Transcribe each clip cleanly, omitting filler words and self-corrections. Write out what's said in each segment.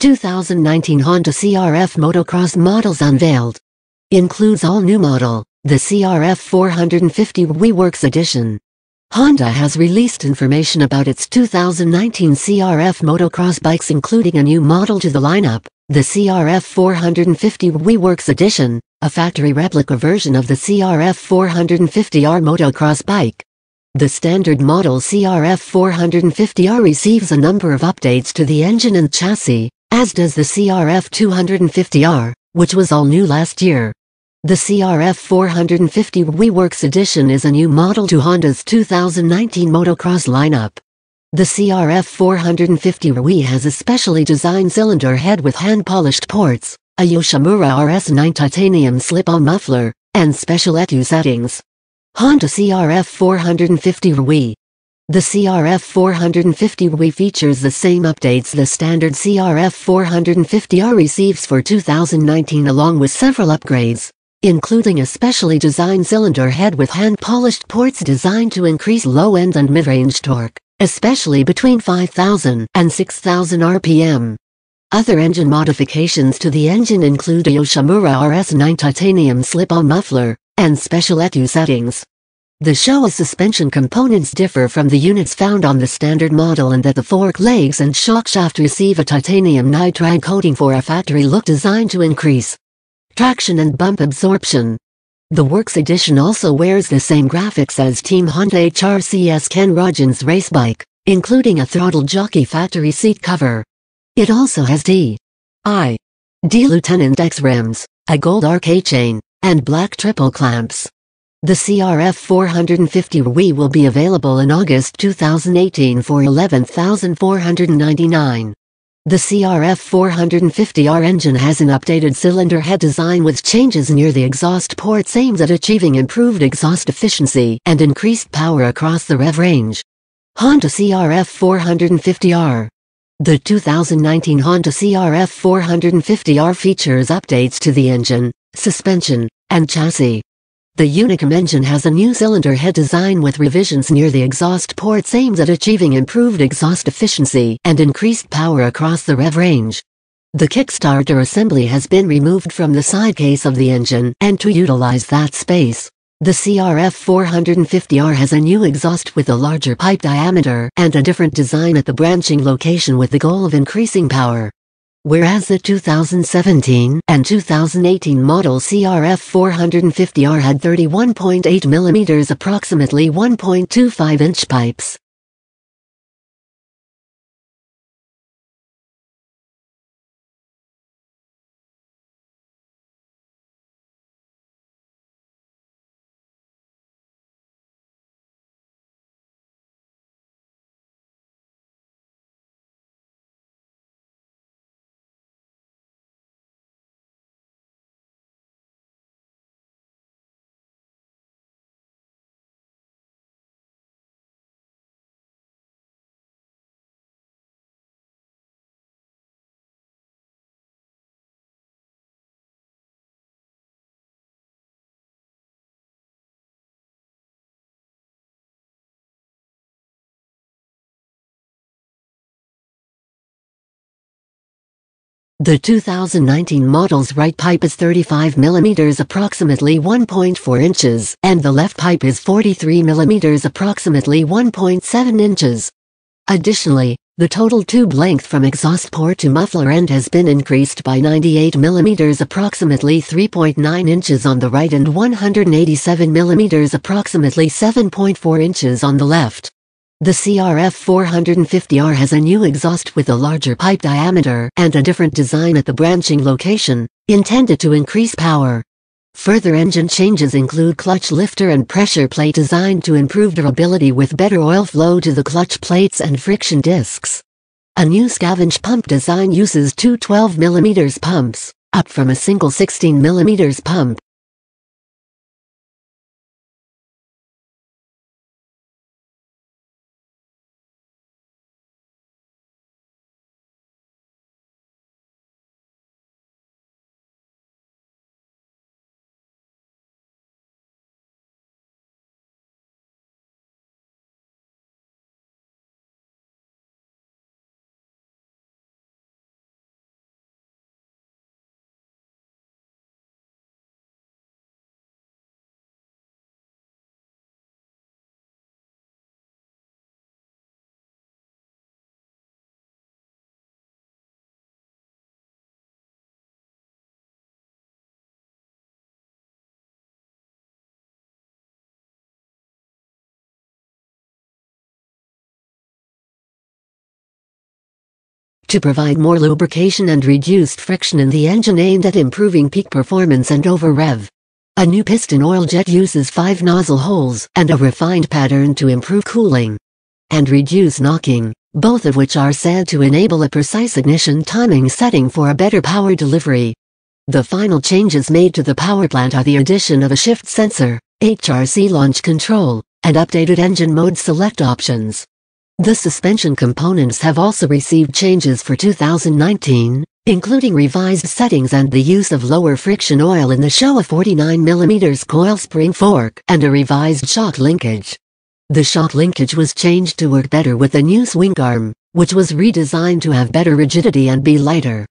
2019 Honda CRF motocross models unveiled. Includes all new model, the CRF 450 WeWorks edition. Honda has released information about its 2019 CRF motocross bikes, including a new model to the lineup, the CRF 450 WeWorks edition, a factory replica version of the CRF 450R motocross bike. The standard model CRF 450R receives a number of updates to the engine and chassis, as does the CRF 250R, which was all new last year. The CRF 450 WeWorks edition is a new model to Honda's 2019 motocross lineup. The CRF 450 We has a specially designed cylinder head with hand-polished ports, a Yoshimura RS9 titanium slip-on muffler, and special ECU settings. Honda CRF 450 We. The CRF 450 We features the same updates the standard CRF 450R receives for 2019, along with several upgrades, including a specially designed cylinder head with hand-polished ports designed to increase low-end and mid-range torque, especially between 5,000 and 6,000 RPM. Other engine modifications to the engine include a Yoshimura RS9 titanium slip-on muffler, and special ECU settings. The Showa suspension components differ from the units found on the standard model in that the fork legs and shock shaft receive a titanium nitride coating for a factory look designed to increase traction and bump absorption. The Works edition also wears the same graphics as Team Honda HRCS Ken Roggen's race bike, including a throttle jockey factory seat cover. It also has D Lieutenant X rims, a gold RK chain, and black triple clamps. The CRF 450 We will be available in August 2018 for $11,499. The CRF 450R engine has an updated cylinder head design with changes near the exhaust ports aimed at achieving improved exhaust efficiency and increased power across the rev range. Honda CRF 450R. The 2019 Honda CRF 450R features updates to the engine, suspension, and chassis. The UNICA engine has a new cylinder head design with revisions near the exhaust ports aimed at achieving improved exhaust efficiency and increased power across the rev range. The Kickstarter assembly has been removed from the side case of the engine, and to utilize that space, the CRF 450R has a new exhaust with a larger pipe diameter and a different design at the branching location with the goal of increasing power. Whereas the 2017 and 2018 model CRF 450R had 31.8 mm approximately 1.25-inch pipes. The 2019 model's right pipe is 35 mm approximately 1.4 inches, and the left pipe is 43 mm approximately 1.7 inches. Additionally, the total tube length from exhaust port to muffler end has been increased by 98 mm approximately 3.9 inches on the right and 187 mm approximately 7.4 inches on the left. The CRF 450R has a new exhaust with a larger pipe diameter and a different design at the branching location, intended to increase power. Further engine changes include clutch lifter and pressure plate designed to improve durability with better oil flow to the clutch plates and friction discs. A new scavenge pump design uses two 12 mm pumps, up from a single 16 mm pump. to provide more lubrication and reduced friction in the engine aimed at improving peak performance and over-rev. A new piston oil jet uses 5 nozzle holes and a refined pattern to improve cooling and reduce knocking, both of which are said to enable a precise ignition timing setting for a better power delivery. The final changes made to the power plant are the addition of a shift sensor, HRC launch control, and updated engine mode select options. The suspension components have also received changes for 2019, including revised settings and the use of lower friction oil in the Showa 49mm coil spring fork and a revised shock linkage. The shock linkage was changed to work better with the new swing arm, which was redesigned to have better rigidity and be lighter.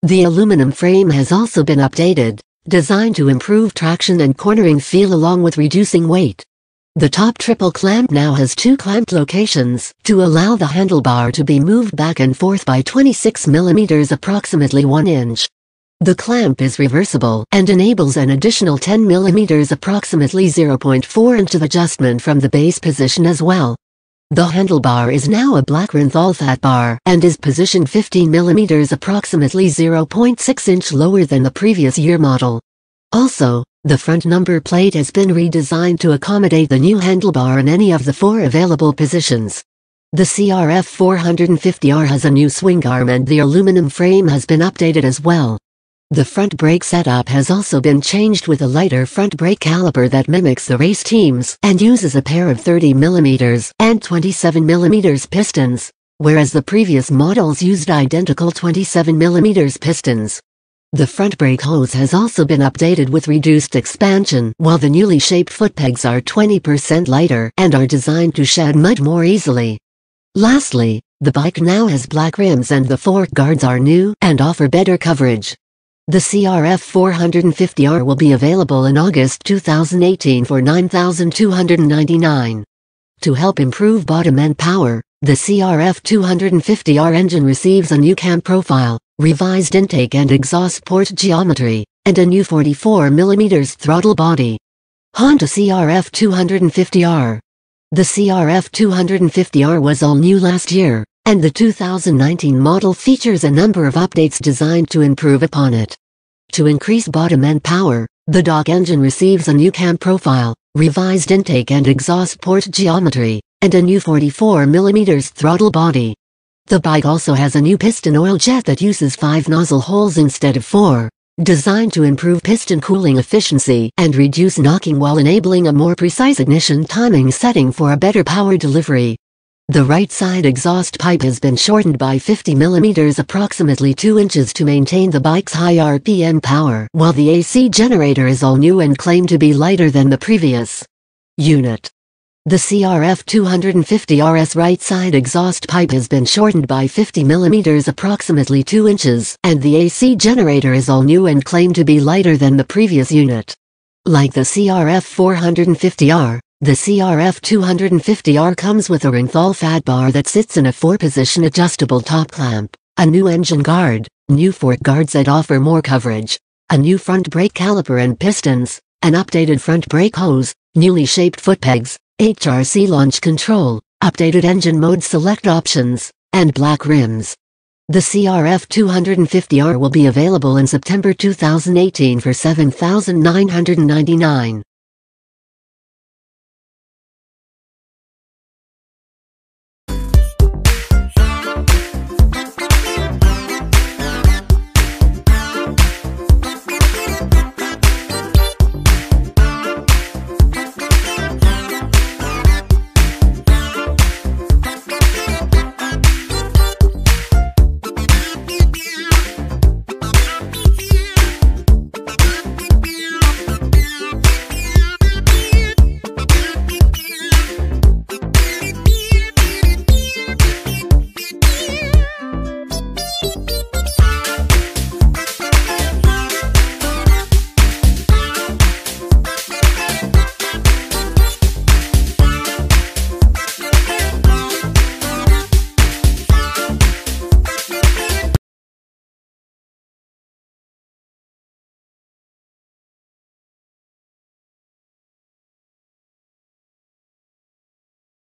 The aluminum frame has also been updated, designed to improve traction and cornering feel along with reducing weight. The top triple clamp now has 2 clamped locations to allow the handlebar to be moved back and forth by 26mm, approximately 1 inch. The clamp is reversible and enables an additional 10mm, approximately 0.4 inch of adjustment from the base position as well. The handlebar is now a black Renthal fat bar and is positioned 15mm, approximately 0.6 inch lower than the previous year model. Also, the front number plate has been redesigned to accommodate the new handlebar in any of the 4 available positions. The CRF 450R has a new swing arm and the aluminum frame has been updated as well. The front brake setup has also been changed with a lighter front brake caliper that mimics the race teams and uses a pair of 30mm and 27mm pistons, whereas the previous models used identical 27mm pistons. The front brake hose has also been updated with reduced expansion, while the newly shaped foot pegs are 20% lighter and are designed to shed mud more easily. Lastly, the bike now has black rims and the fork guards are new and offer better coverage. The CRF 450R will be available in August 2018 for $9,299. To help improve bottom end power, the CRF 250R engine receives a new cam profile, revised intake and exhaust port geometry, and a new 44mm throttle body. Honda CRF 250R. The CRF 250R was all new last year, and the 2019 model features a number of updates designed to improve upon it. To increase bottom end power, the dog engine receives a new cam profile, revised intake and exhaust port geometry, and a new 44mm throttle body. The bike also has a new piston oil jet that uses 5 nozzle holes instead of 4, designed to improve piston cooling efficiency and reduce knocking while enabling a more precise ignition timing setting for a better power delivery. The right side exhaust pipe has been shortened by 50mm, approximately 2 inches, to maintain the bike's high RPM power, while the AC generator is all new and claimed to be lighter than the previous unit. The CRF 250R's right side exhaust pipe has been shortened by 50mm, approximately 2 inches, and the AC generator is all new and claimed to be lighter than the previous unit. Like the CRF 450R, the CRF 250R comes with a Renthal fat bar that sits in a 4-position adjustable top clamp, a new engine guard, new fork guards that offer more coverage, a new front brake caliper and pistons, an updated front brake hose, newly shaped foot pegs, HRC launch control, updated engine mode select options, and black rims. The CRF 250R will be available in September 2018 for $7,999.